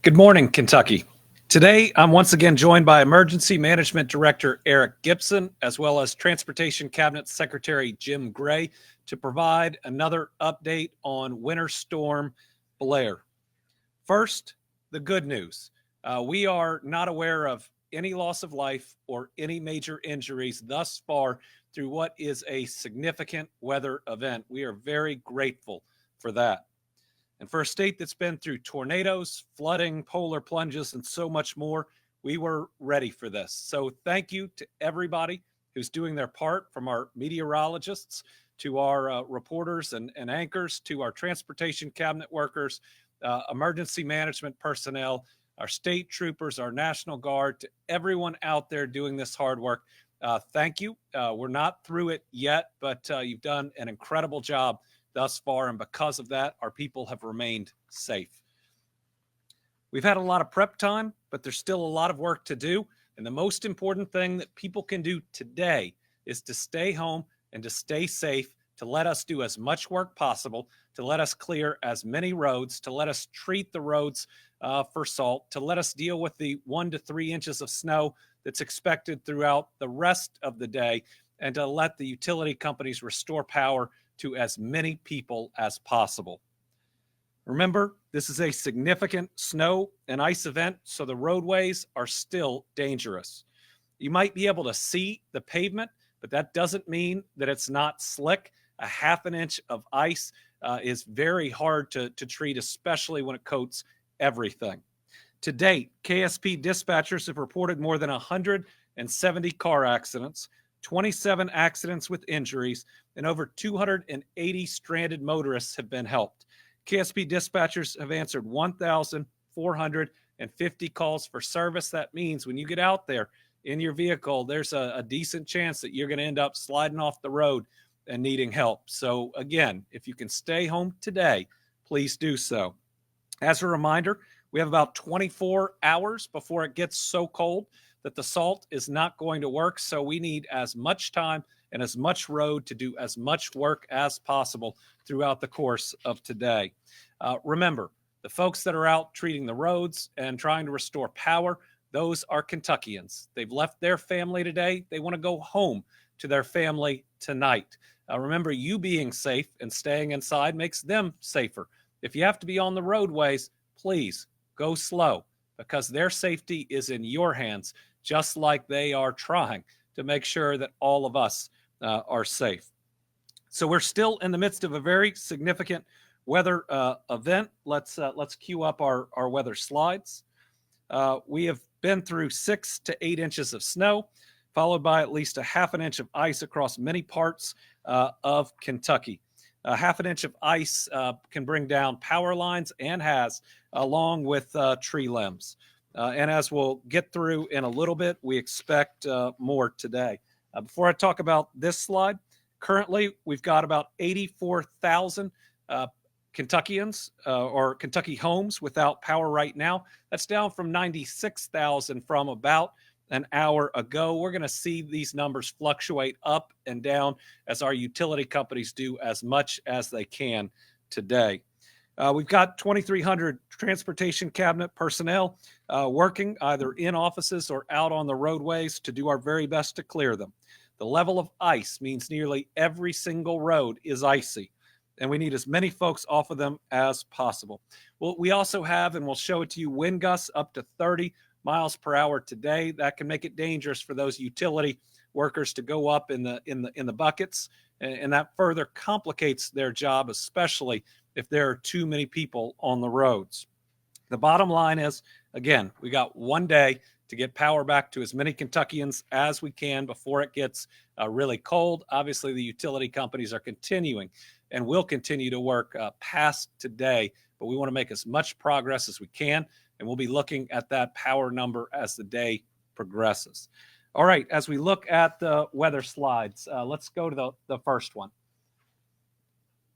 Good morning, Kentucky. Today, I'm once again joined by Emergency Management Director Eric Gibson, as well as Transportation Cabinet Secretary Jim Gray, to provide another update on Winter Storm Blair. First, the good news. We are not aware of any loss of life or any major injuries thus far through what is a significant weather event. We are very grateful for that. And for a state that's been through tornadoes, flooding, polar plunges, and so much more, we were ready for this. So thank you to everybody who's doing their part, from our meteorologists to our reporters and anchors, to our transportation cabinet workers, emergency management personnel, our state troopers, our National Guard, to everyone out there doing this hard work. Thank you. We're not through it yet, but you've done an incredible job thus far, and because of that, our people have remained safe. We've had a lot of prep time, but there's still a lot of work to do, and the most important thing that people can do today is to stay home and to stay safe, to let us do as much work possible, to let us clear as many roads, to let us treat the roads for salt, to let us deal with the 1 to 3 inches of snow that's expected throughout the rest of the day, and to let the utility companies restore power to as many people as possible. Remember, this is a significant snow and ice event, so the roadways are still dangerous. You might be able to see the pavement, but that doesn't mean that it's not slick. A half an inch of ice is very hard to treat, especially when it coats everything. To date, KSP dispatchers have reported more than 170 car accidents, 27 accidents with injuries, and over 280 stranded motorists have been helped. KSP dispatchers have answered 1,450 calls for service. That means when you get out there in your vehicle, there's a decent chance that you're going to end up sliding off the road and needing help. So again, if you can stay home today, please do so. As a reminder, we have about 24 hours before it gets so cold that the salt is not going to work. So we need as much time and as much road to do as much work as possible throughout the course of today. Remember, the folks that are out treating the roads and trying to restore power, those are Kentuckians. They've left their family today. They want to go home to their family tonight. Remember, you being safe and staying inside makes them safer. If you have to be on the roadways, please go slow, because their safety is in your hands, just like they are trying to make sure that all of us are safe. So we're still in the midst of a very significant weather event. Let's cue up our weather slides. We have been through 6 to 8 inches of snow, followed by at least a half an inch of ice across many parts of Kentucky. A half an inch of ice can bring down power lines, and has, along with tree limbs. And as we'll get through in a little bit, we expect more today. Before I talk about this slide, currently we've got about 84,000 Kentuckians or Kentucky homes without power right now. That's down from 96,000 from about an hour ago. We're going to see these numbers fluctuate up and down as our utility companies do as much as they can today. We've got 2,300 transportation cabinet personnel working either in offices or out on the roadways to do our very best to clear them. The level of ice means nearly every single road is icy, and we need as many folks off of them as possible. Well, we also have, and we'll show it to you, wind gusts up to 30 miles per hour today. That can make it dangerous for those utility workers to go up in the buckets, and that further complicates their job, especially if there are too many people on the roads. The bottom line is, again, we got one day to get power back to as many Kentuckians as we can before it gets really cold. Obviously, the utility companies are continuing and will continue to work past today, but we want to make as much progress as we can, and we'll be looking at that power number as the day progresses. All right, as we look at the weather slides, let's go to the first one.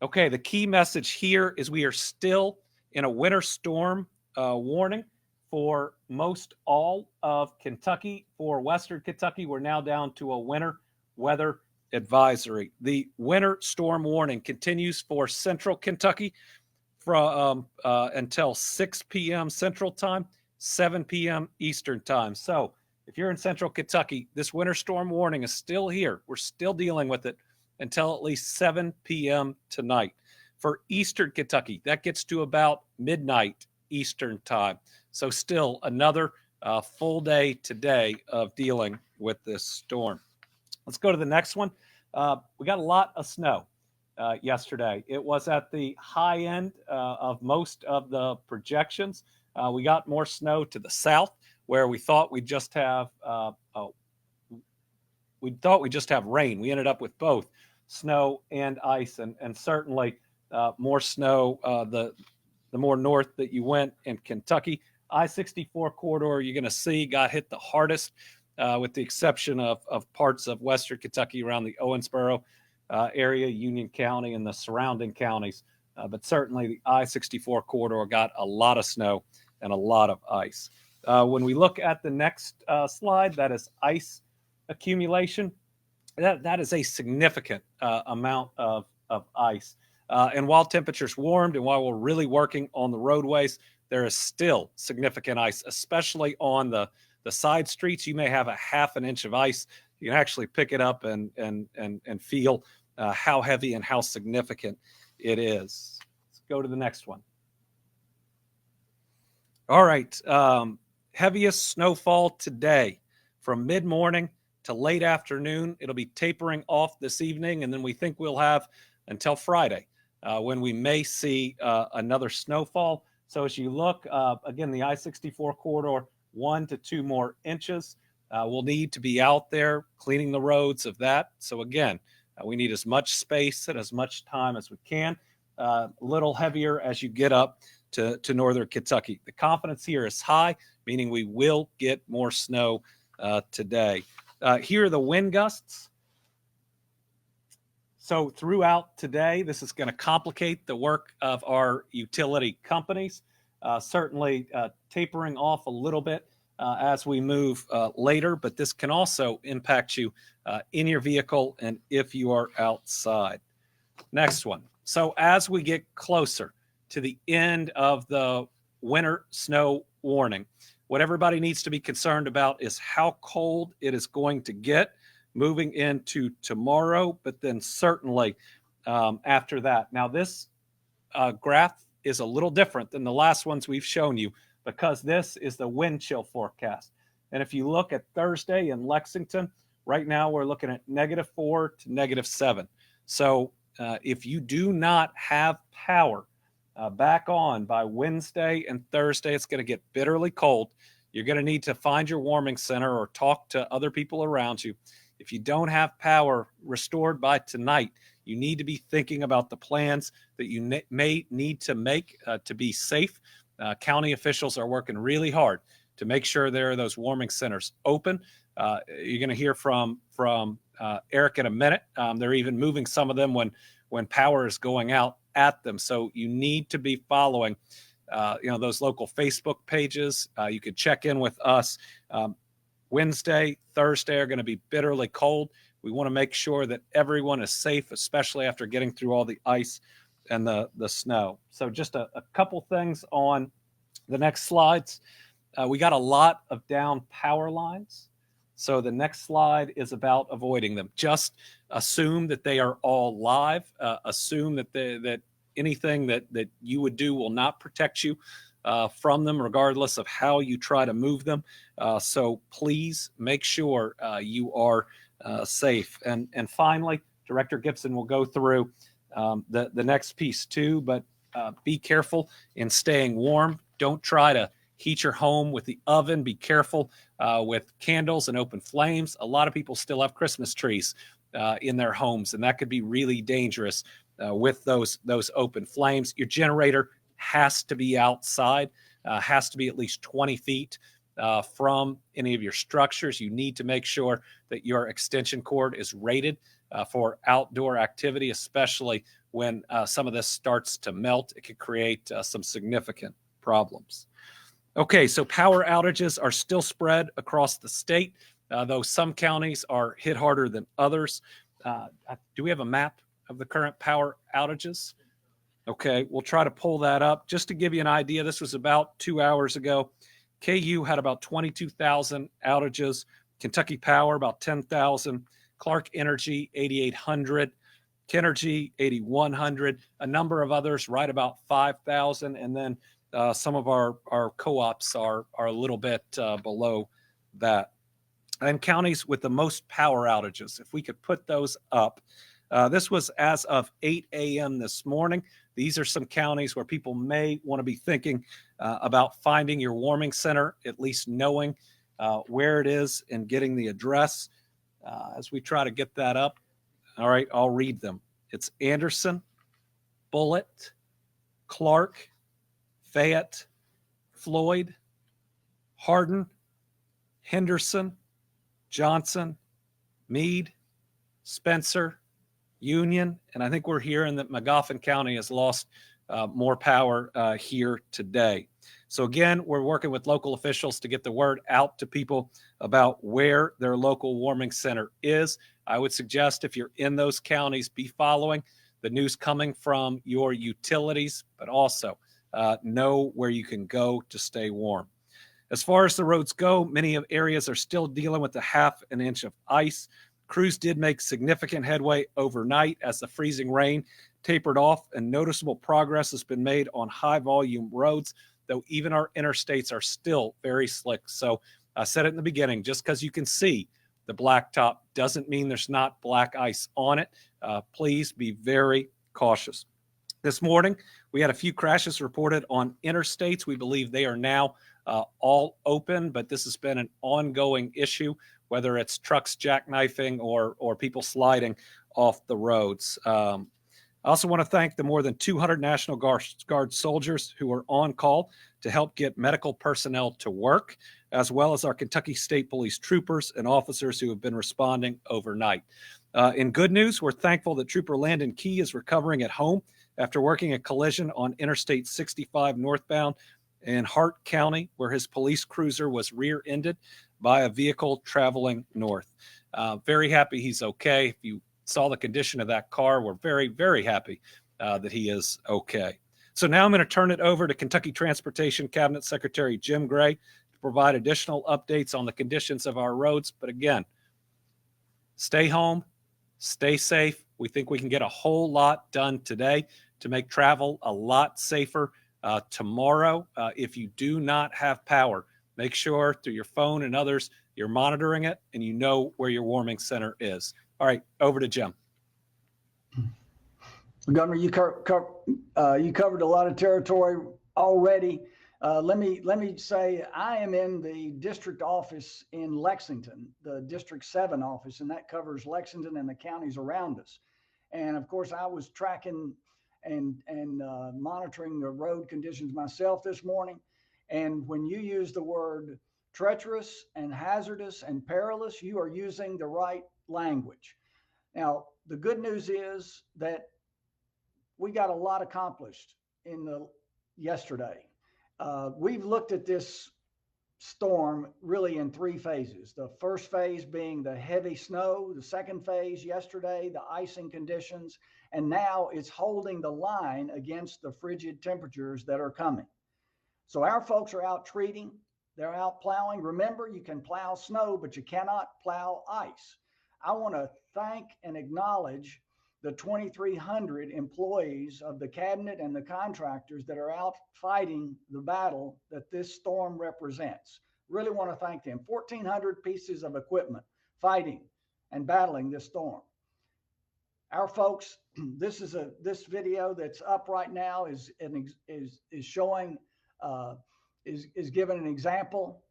Okay, the key message here is we are still in a winter storm warning for most all of Kentucky. For Western Kentucky, we're now down to a winter weather advisory. The winter storm warning continues for Central Kentucky, from until 6 p.m. Central Time, 7 p.m. Eastern Time. So if you're in Central Kentucky, this winter storm warning is still here. We're still dealing with it until at least 7 p.m. tonight. For Eastern Kentucky, that gets to about midnight Eastern Time. So still another full day today of dealing with this storm. Let's go to the next one. We got a lot of snow yesterday. It was at the high end of most of the projections. We got more snow to the south, where we thought we'd just have rain. We ended up with both snow and ice, and certainly more snow the more north that you went in Kentucky. I-64 corridor, you're going to see, got hit the hardest, with the exception of parts of western Kentucky around the Owensboro area, Union County, and the surrounding counties. But certainly the I-64 corridor got a lot of snow and a lot of ice. When we look at the next slide, that is ice accumulation. That is a significant amount of ice. And while temperatures warmed and while we're really working on the roadways, there is still significant ice, especially on the side streets. You may have a half an inch of ice. You can actually pick it up and feel how heavy and how significant it is. Let's go to the next one. All right. Heaviest snowfall today from mid-morning to late afternoon. It'll be tapering off this evening, and then we think we'll have until Friday when we may see another snowfall. So as you look, again, the I-64 corridor, 1 to 2 more inches. We'll need to be out there cleaning the roads of that. So again, we need as much space and as much time as we can. A little heavier as you get up to northern Kentucky. The confidence here is high, meaning we will get more snow today. Here are the wind gusts. So throughout today, this is going to complicate the work of our utility companies, certainly tapering off a little bit as we move later, but this can also impact you in your vehicle and if you are outside. Next one. So as we get closer to the end of the winter snow warning, what everybody needs to be concerned about is how cold it is going to get moving into tomorrow, but then certainly after that. Now, this graph is a little different than the last ones we've shown you because this is the wind chill forecast. And if you look at Thursday in Lexington, right now we're looking at -4 to -7. So if you do not have power back on by Wednesday and Thursday, it's going to get bitterly cold. You're going to need to find your warming center or talk to other people around you. If you don't have power restored by tonight, you need to be thinking about the plans that you may need to make to be safe. County officials are working really hard to make sure there are those warming centers open. You're going to hear from Eric in a minute. They're even moving some of them when power is going out at them. So you need to be following those local Facebook pages. You could check in with us. Wednesday, Thursday are going to be bitterly cold. We want to make sure that everyone is safe, especially after getting through all the ice and the snow. So just a couple things on the next slides. We got a lot of down power lines. So the next slide is about avoiding them. Just assume that they are all live. Assume that anything that you would do will not protect you from them, regardless of how you try to move them. So please make sure you are safe. And finally, Director Gibson will go through the next piece too, but be careful in staying warm. Don't try to heat your home with the oven. Be careful with candles and open flames. A lot of people still have Christmas trees in their homes, and that could be really dangerous with those open flames. Your generator has to be outside, has to be at least 20 feet from any of your structures. You need to make sure that your extension cord is rated for outdoor activity, especially when some of this starts to melt. It could create some significant problems. Okay, so power outages are still spread across the state, though some counties are hit harder than others. Do we have a map of the current power outages? Okay, we'll try to pull that up. Just to give you an idea, this was about 2 hours ago. KU had about 22,000 outages. Kentucky Power, about 10,000. Clark Energy, 8,800. Kenergy, 8,100. A number of others, right about 5,000. And then some of our co-ops are a little bit below that. And counties with the most power outages, if we could put those up. This was as of 8 a.m. this morning. These are some counties where people may want to be thinking about finding your warming center, at least knowing where it is and getting the address. As we try to get that up, all right, I'll read them. It's Anderson, Bullitt, Clark, Fayette, Floyd, Hardin, Henderson, Johnson, Meade, Spencer, Union, and I think we're hearing that Magoffin County has lost more power here today. So again, we're working with local officials to get the word out to people about where their local warming center is. I would suggest if you're in those counties, be following the news coming from your utilities, but also know where you can go to stay warm. As far as the roads go, many areas are still dealing with a half an inch of ice. Crews did make significant headway overnight as the freezing rain tapered off, and noticeable progress has been made on high volume roads, though even our interstates are still very slick. So I said it in the beginning, just because you can see the blacktop doesn't mean there's not black ice on it. Please be very cautious. This morning, we had a few crashes reported on interstates. We believe they are now all open, but this has been an ongoing issue, whether it's trucks jackknifing or people sliding off the roads. I also want to thank the more than 200 National Guard soldiers who are on call to help get medical personnel to work, as well as our Kentucky State Police troopers and officers who have been responding overnight. In good news, we're thankful that Trooper Landon Key is recovering at home after working a collision on Interstate 65 northbound in Hart County, where his police cruiser was rear-ended by a vehicle traveling north. Very happy he's okay. If you saw the condition of that car, we're very, very happy that he is okay. So now I'm going to turn it over to Kentucky Transportation Cabinet Secretary Jim Gray to provide additional updates on the conditions of our roads. But again, stay home, stay safe. We think we can get a whole lot done today to make travel a lot safer tomorrow. If you do not have power, make sure through your phone and others, you're monitoring it and you know where your warming center is. All right, over to Jim. Governor, you covered a lot of territory already. Let me say I am in the district office in Lexington, the District 7 office, and that covers Lexington and the counties around us. And of course, I was tracking and monitoring the road conditions myself this morning. And when you use the word treacherous and hazardous and perilous, you are using the right language. Now, the good news is that we got a lot accomplished in yesterday. We've looked at this storm really in three phases. The first phase being the heavy snow, the second phase yesterday, the icing conditions, and now it's holding the line against the frigid temperatures that are coming. So our folks are out treating, they're out plowing. Remember, you can plow snow, but you cannot plow ice. I want to thank and acknowledge the 2,300 employees of the cabinet and the contractors that are out fighting the battle that this storm represents. Really want to thank them. 1,400 pieces of equipment fighting and battling this storm. Our folks, this video that's up right now is showing is given an example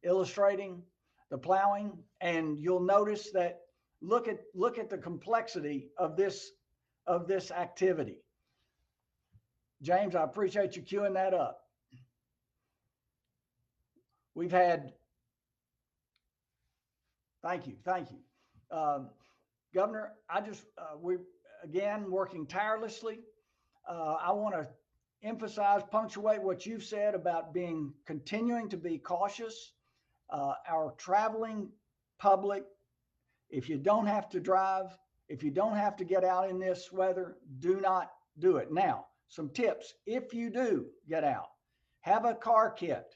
illustrating the plowing, and you'll notice that look at the complexity of this activity. James, I appreciate you queuing that up. We've had, thank you. Governor, we're again working tirelessly. I want to emphasize, punctuate what you've said about continuing to be cautious. Our traveling public, if you don't have to drive, if you don't have to get out in this weather, do not do it. Now, some tips. If you do get out, have a car kit.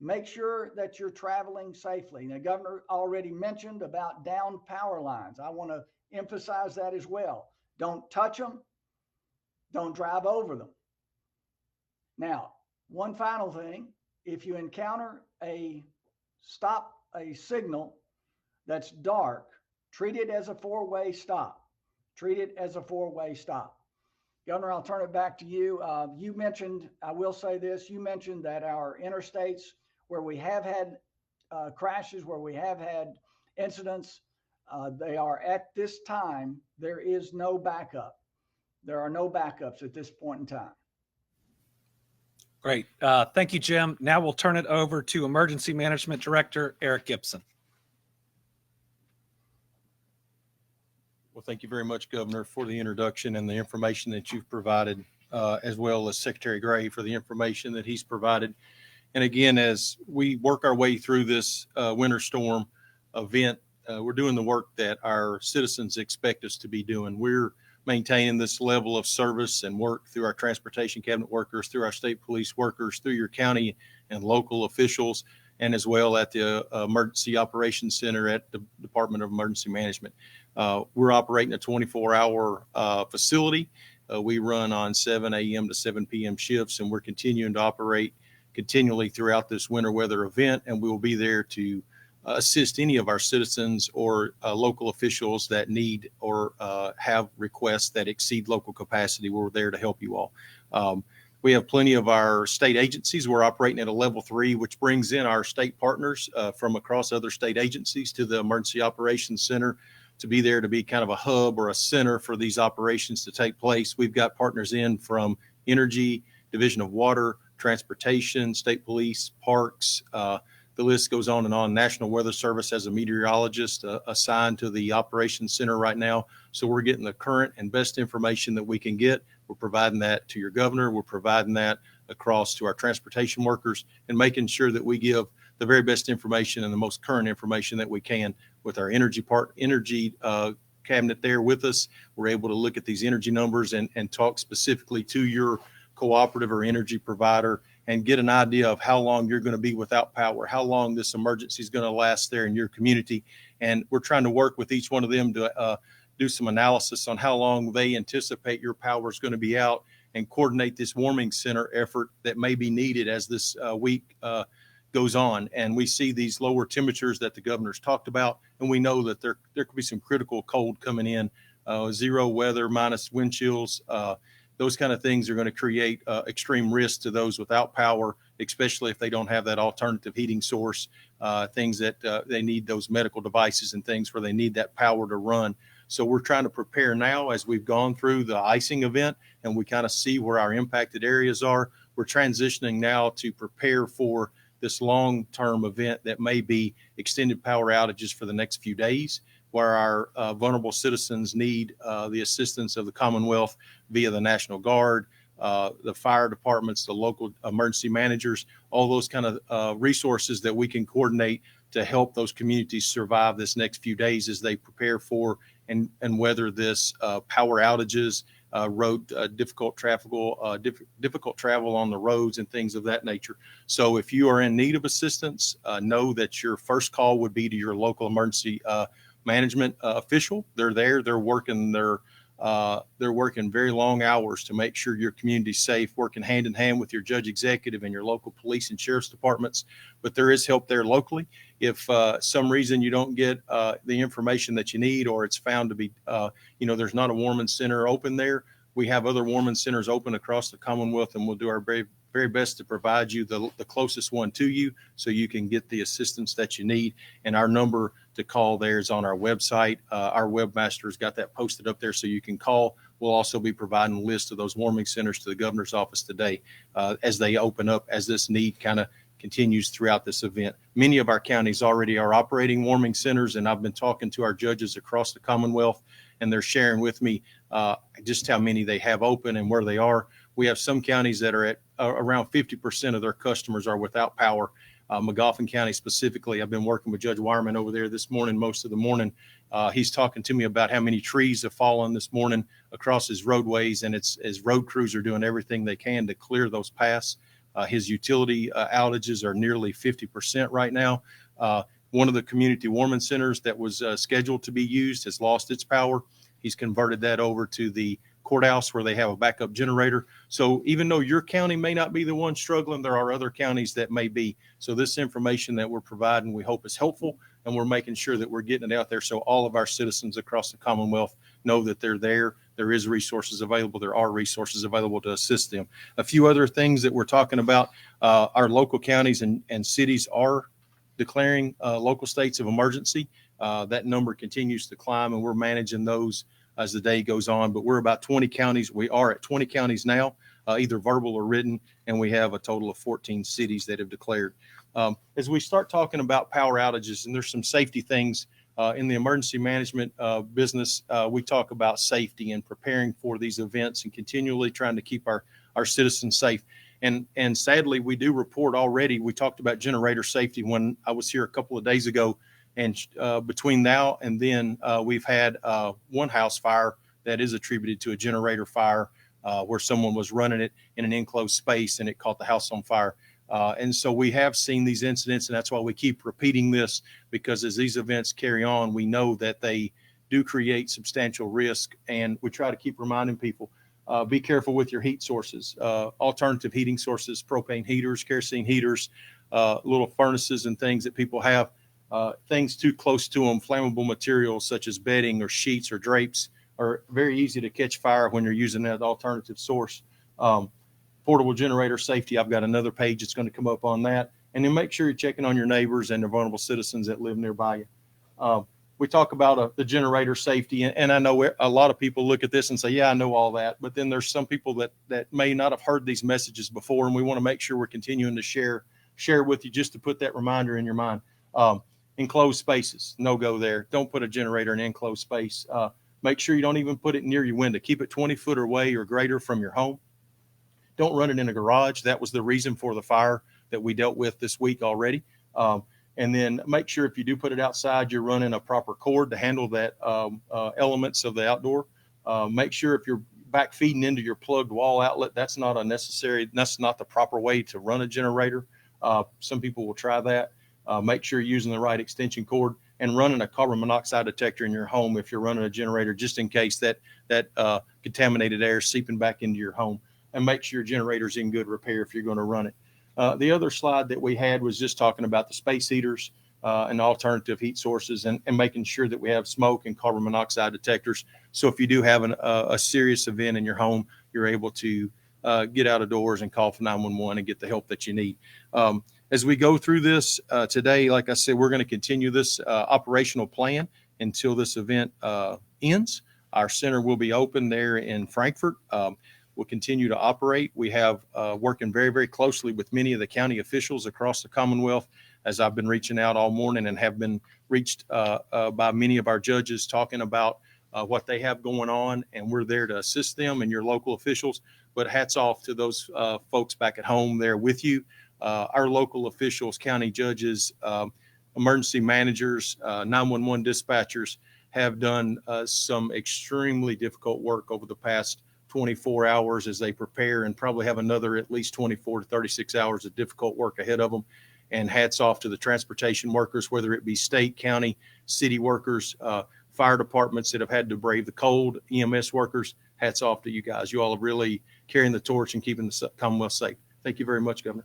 Make sure that you're traveling safely. The governor already mentioned about downed power lines. I want to emphasize that as well. Don't touch them. Don't drive over them. Now, one final thing, if you encounter a signal that's dark, treat it as a four-way stop. Treat it as a four-way stop. Governor, I'll turn it back to you. You mentioned, I will say this, you mentioned that our interstates where we have had crashes, where we have had incidents, they are at this time, there is no backup. There are no backups at this point in time. Great. Thank you, Jim. Now we'll turn it over to Emergency Management Director Eric Gibson. Well, thank you very much, Governor, for the introduction and the information that you've provided, as well as Secretary Gray for the information that he's provided. And again, as we work our way through this winter storm event, we're doing the work that our citizens expect us to be doing. We're maintaining this level of service and work through our transportation cabinet workers, through our state police workers, through your county and local officials, and as well at the Emergency Operations Center at the Department of Emergency Management. We're operating a 24-hour facility. We run on 7 a.m. to 7 p.m. shifts, and we're continuing to operate continually throughout this winter weather event, and we will be there to assist any of our citizens or local officials that need or have requests that exceed local capacity. We're there to help you all. We have plenty of our state agencies. We're operating at a level 3, which brings in our state partners from across other state agencies to the Emergency Operations Center to be there to be kind of a hub or a center for these operations to take place. We've got partners in from Energy, Division of Water, Transportation, State Police, Parks. The list goes on and on. National Weather Service has a meteorologist assigned to the Operations Center right now. So we're getting the current and best information that we can get. We're providing that to your governor. We're providing that across to our transportation workers and making sure that we give the very best information and the most current information that we can with our energy cabinet there with us. We're able to look at these energy numbers and talk specifically to your cooperative or energy provider and get an idea of how long you're going to be without power, how long this emergency is going to last there in your community. And we're trying to work with each one of them to do some analysis on how long they anticipate your power is going to be out and coordinate this warming center effort that may be needed as this week goes on. And we see these lower temperatures that the governor's talked about, and we know that there could be some critical cold coming in, zero weather, minus wind chills. Those kind of things are going to create extreme risk to those without power, especially if they don't have that alternative heating source, things that they need those medical devices and things where they need that power to run. So we're trying to prepare now as we've gone through the icing event and we kind of see where our impacted areas are. We're transitioning now to prepare for this long-term event that may be extended power outages for the next few days, where our vulnerable citizens need the assistance of the Commonwealth via the National Guard, the fire departments, the local emergency managers, all those kind of resources that we can coordinate to help those communities survive this next few days as they prepare for and weather this power outages, difficult travel on the roads and things of that nature. So if you are in need of assistance, know that your first call would be to your local emergency management official. They're there. They're working very long hours to make sure your community's safe, working hand in hand with your judge executive and your local police and sheriff's departments. But there is help there locally. If some reason you don't get the information that you need, or it's found to be, there's not a warming center open there, we have other warming centers open across the Commonwealth, and we'll do our very, very best to provide you the closest one to you so you can get the assistance that you need. And our number to call there is on our website. Our webmaster's got that posted up there so you can call. We'll also be providing a list of those warming centers to the governor's office today as they open up, as this need kind of continues throughout this event. Many of our counties already are operating warming centers, and I've been talking to our judges across the Commonwealth, and they're sharing with me just how many they have open and where they are. We have some counties that are at around 50% of their customers are without power. Magoffin County specifically, I've been working with Judge Wireman over there this morning, most of the morning. He's talking to me about how many trees have fallen this morning across his roadways, and it's as road crews are doing everything they can to clear those paths. His utility outages are nearly 50% right now. One of the community warming centers that was scheduled to be used has lost its power. He's converted that over to the courthouse where they have a backup generator. So even though your county may not be the one struggling, there are other counties that may be. So this information that we're providing, we hope is helpful, and we're making sure that we're getting it out there so all of our citizens across the Commonwealth know that they're there. There is resources available. There are resources available to assist them. A few other things that we're talking about, our local counties and cities are declaring local states of emergency. That number continues to climb, and we're managing those as the day goes on. But we're about 20 counties. We are at 20 counties now, either verbal or written, and we have a total of 14 cities that have declared. As we start talking about power outages, and there's some safety things in the emergency management business, we talk about safety and preparing for these events and continually trying to keep our citizens safe. And sadly, we do report already. We talked about generator safety when I was here a couple of days ago. And between now and then, we've had one house fire that is attributed to a generator fire where someone was running it in an enclosed space and it caught the house on fire. And so we have seen these incidents, and that's why we keep repeating this, because as these events carry on, we know that they do create substantial risk. And we try to keep reminding people, be careful with your heat sources, alternative heating sources, propane heaters, kerosene heaters, little furnaces and things that people have. Things too close to them, flammable materials such as bedding or sheets or drapes are very easy to catch fire when you're using that alternative source. Portable generator safety, I've got another page that's going to come up on that. And then make sure you're checking on your neighbors and the vulnerable citizens that live nearby you. We talk about the generator safety, and I know a lot of people look at this and say, yeah, I know all that. But then there's some people that may not have heard these messages before, and we want to make sure we're continuing to share with you just to put that reminder in your mind. Enclosed spaces, no go there. Don't put a generator in an enclosed space. Make sure you don't even put it near your window. Keep it 20 foot away or greater from your home. Don't run it in a garage. That was the reason for the fire that we dealt with this week already. And then make sure if you do put it outside, you're running a proper cord to handle that elements of the outdoor. Make sure if you're back feeding into your plugged wall outlet, that's not the proper way to run a generator. Some people will try that. Make sure you're using the right extension cord and running a carbon monoxide detector in your home if you're running a generator, just in case that contaminated air is seeping back into your home. And make sure your generator's in good repair if you're going to run it. The other slide that we had was just talking about the space heaters and alternative heat sources and making sure that we have smoke and carbon monoxide detectors. So if you do have a serious event in your home, you're able to get out of doors and call for 911 and get the help that you need. As we go through this today, like I said, we're going to continue this operational plan until this event ends. Our center will be open there in Frankfort. We'll continue to operate. We have working very, very closely with many of the county officials across the Commonwealth, as I've been reaching out all morning and have been reached by many of our judges talking about what they have going on, and we're there to assist them and your local officials. But hats off to those folks back at home there with you. Our local officials, county judges, emergency managers, 911 dispatchers have done some extremely difficult work over the past 24 hours as they prepare, and probably have another at least 24 to 36 hours of difficult work ahead of them. And hats off to the transportation workers, whether it be state, county, city workers, fire departments that have had to brave the cold, EMS workers. Hats off to you guys. You all are really carrying the torch and keeping the Commonwealth safe. Thank you very much, Governor.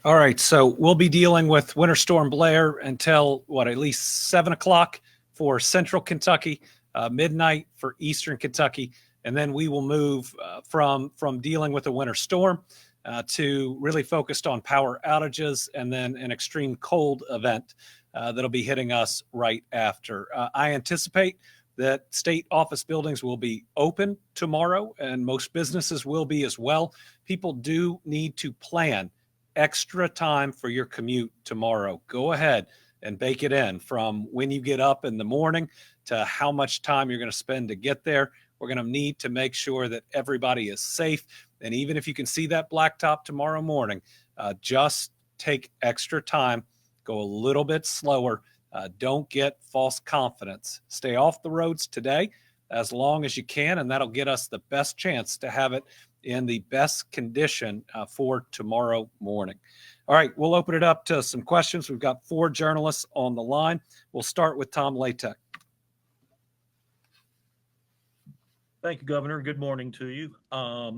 All right, so we'll be dealing with Winter Storm Blair until at least 7 o'clock for Central Kentucky, midnight for Eastern Kentucky, and then we will move from dealing with a winter storm to really focused on power outages, and then an extreme cold event that'll be hitting us right after. I anticipate that state office buildings will be open tomorrow, and most businesses will be as well. People do need to plan extra time for your commute tomorrow. Go ahead and bake it in from when you get up in the morning to how much time you're going to spend to get there. We're going to need to make sure that everybody is safe. And even if you can see that blacktop tomorrow morning, just take extra time, go a little bit slower. Don't get false confidence. Stay off the roads today as long as you can, and that'll get us the best chance to have it in the best condition for tomorrow morning. All right, we'll open it up to some questions. We've got 4 journalists on the line. We'll start with Tom Latek. Thank you, Governor. Good morning to you. Are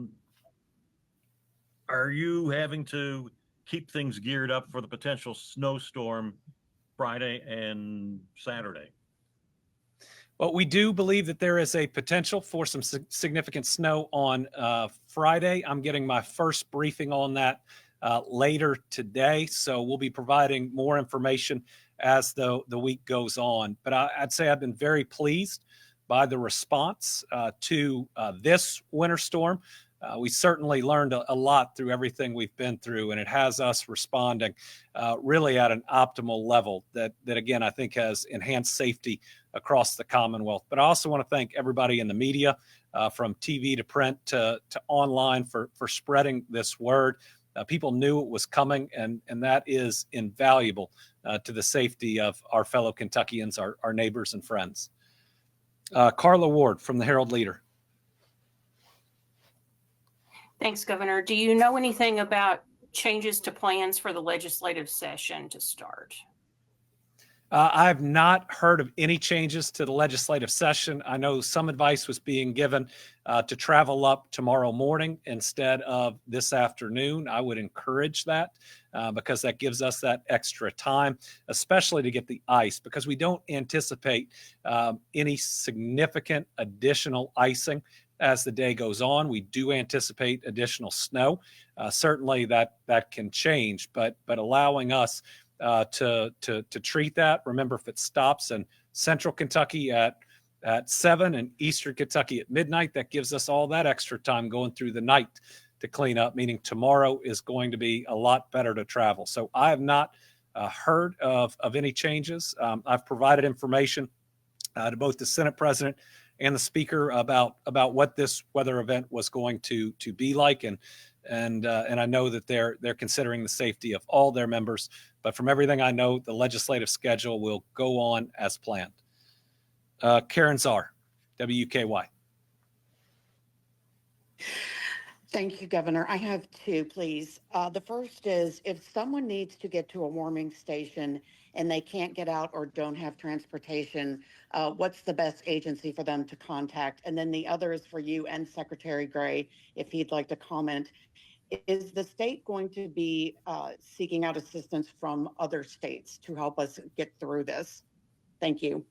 you having to keep things geared up for the potential snowstorm Friday and Saturday? Well, we do believe that there is a potential for some significant snow on Friday. I'm getting my first briefing on that later today, so we'll be providing more information as the week goes on. But I'd say I've been very pleased by the response to this winter storm. We certainly learned a lot through everything we've been through, and it has us responding really at an optimal level that again, I think has enhanced safety across the Commonwealth. But I also want to thank everybody in the media, from TV to print to online, for spreading this word. People knew it was coming, and that is invaluable to the safety of our fellow Kentuckians, our neighbors and friends. Carla Ward from the Herald Leader. Thanks, Governor. Do you know anything about changes to plans for the legislative session to start? I've not heard of any changes to the legislative session. I know some advice was being given to travel up tomorrow morning instead of this afternoon. I would encourage that because that gives us that extra time, especially to get the ice, because we don't anticipate any significant additional icing as the day goes on. We do anticipate additional snow. Certainly that can change, but allowing us to treat that. Remember, if it stops in Central Kentucky at 7 and Eastern Kentucky at midnight, that gives us all that extra time going through the night to clean up, meaning tomorrow is going to be a lot better to travel. So I have not heard of any changes. I've provided information to both the Senate President and the Speaker about what this weather event was going to be like, and I know that they're considering the safety of all their members. But from everything I know, the legislative schedule will go on as planned. Karen Czar, WKY. Thank you, Governor. I have 2, please. The first is, if someone needs to get to a warming station and they can't get out or don't have transportation, what's the best agency for them to contact? And then the other is for you and Secretary Gray, if he'd like to comment. Is the state going to be seeking out assistance from other states to help us get through this? Thank you.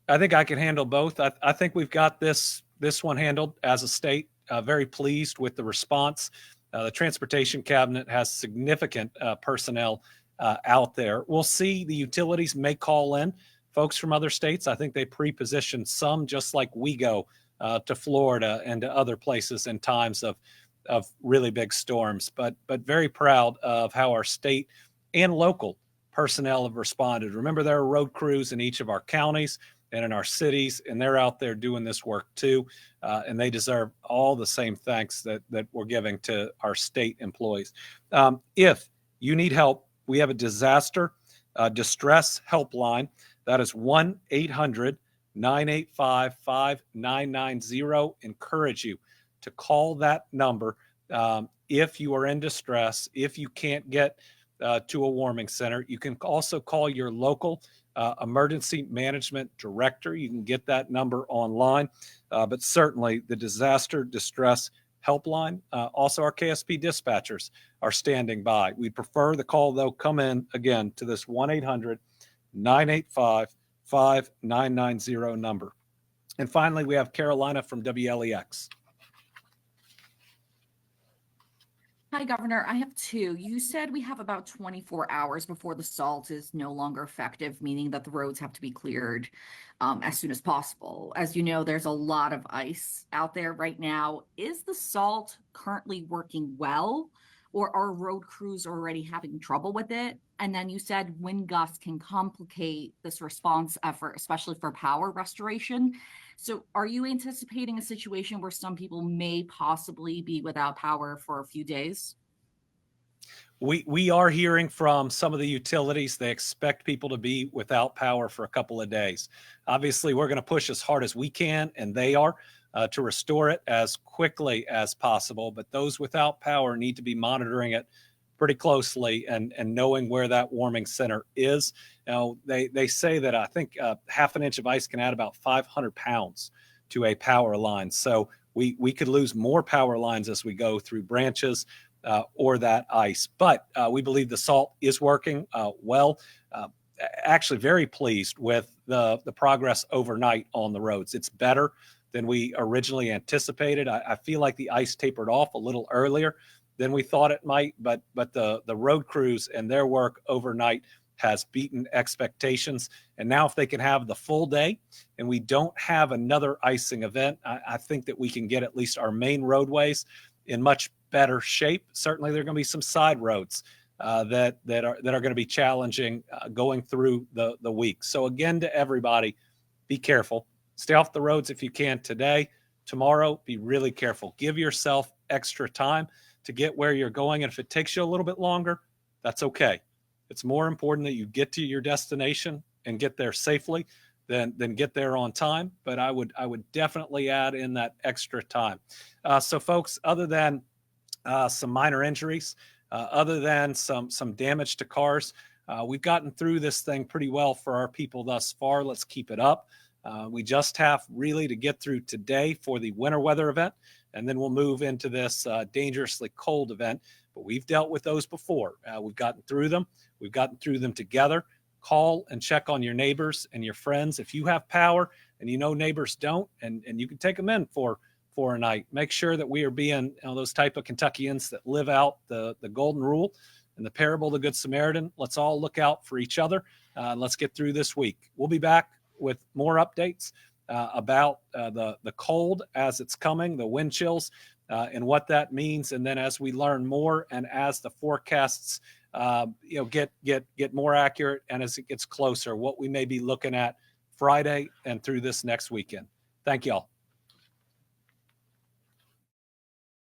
I think I can handle both. I think we've got this one handled as a state. Very pleased with the response. The Transportation Cabinet has significant personnel out there. We'll see. The utilities may call in folks from other states. I think they pre-position some, just like we go to Florida and to other places in times of really big storms. But very proud of how our state and local personnel have responded. Remember, there are road crews in each of our counties and in our cities, and they're out there doing this work too. And they deserve all the same thanks that we're giving to our state employees. If you need help, we have a disaster distress helpline. That is 1-800-985-5990. Encourage you to call that number if you are in distress, if you can't get to a warming center. You can also call your local emergency management director. You can get that number online, but certainly the disaster distress helpline. Also, our KSP dispatchers are standing by. We prefer the call, though, come in again to this 1-800-985-5990 number. And finally, we have Carolina from WLEX. Hi, Governor. I have 2. You said we have about 24 hours before the salt is no longer effective, meaning that the roads have to be cleared as soon as possible. As you know, there's a lot of ice out there right now. Is the salt currently working well, or are road crews already having trouble with it? And then you said wind gusts can complicate this response effort, especially for power restoration. So are you anticipating a situation where some people may possibly be without power for a few days? We are hearing from some of the utilities. They expect people to be without power for a couple of days. Obviously, we're going to push as hard as we can, and they are, to restore it as quickly as possible. But those without power need to be monitoring it pretty closely and knowing where that warming center is. Now, they say that I think half an inch of ice can add about 500 pounds to a power line. So we could lose more power lines as we go through branches or that ice. But we believe the salt is working well. Actually, very pleased with the progress overnight on the roads. It's better than we originally anticipated. I feel like the ice tapered off a little earlier than we thought it might, but the road crews and their work overnight has beaten expectations. And now if they can have the full day and we don't have another icing event, I think that we can get at least our main roadways in much better shape. Certainly there are going to be some side roads that are going to be challenging going through the week. So again, to everybody, be careful. Stay off the roads if you can today. Tomorrow, be really careful. Give yourself extra time to get where you're going. And if it takes you a little bit longer, that's okay. It's more important that you get to your destination and get there safely than get there on time. But I would definitely add in that extra time. So folks, other than some minor injuries, other than some damage to cars, we've gotten through this thing pretty well for our people thus far. Let's keep it up. We just have really to get through today for the winter weather event, and then we'll move into this dangerously cold event. But we've dealt with those before. We've gotten through them. We've gotten through them together. Call and check on your neighbors and your friends. If you have power and you know neighbors don't, and you can take them in for a night, make sure that we are being those type of Kentuckians that live out the golden rule and the parable of the Good Samaritan. Let's all look out for each other. Let's get through this week. We'll be back with more updates about the cold as it's coming, the wind chills, and what that means. And then as we learn more and as the forecasts get more accurate and as it gets closer, what we may be looking at Friday and through this next weekend. Thank you all.